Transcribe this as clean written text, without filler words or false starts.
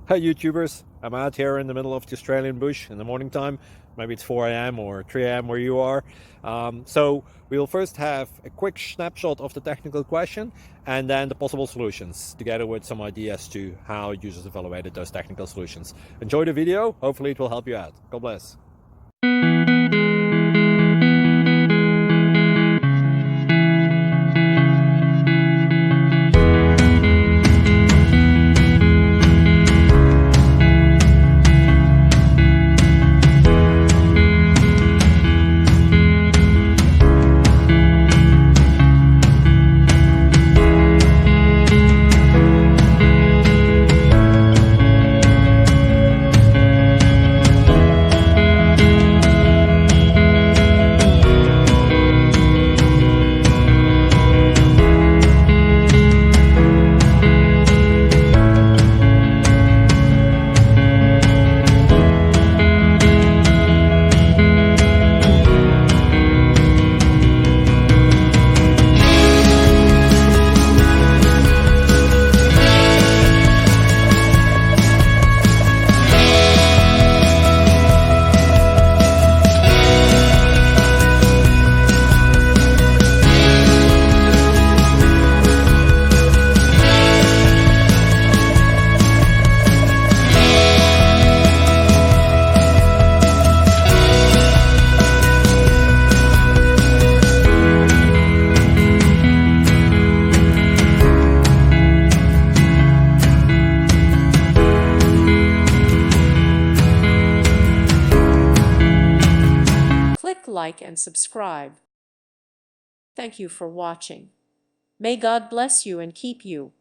Hi YouTubers, I'm out here in the middle of the Australian bush in the morning time. Maybe it's 4 a.m. or 3 a.m. where you are. So we'll first have a quick snapshot of the technical question and then the possible solutions, together with some ideas to how users evaluated those technical solutions. Enjoy the video, hopefully it will help you out. God bless. Click like and subscribe. Thank you for watching. May God bless you and keep you.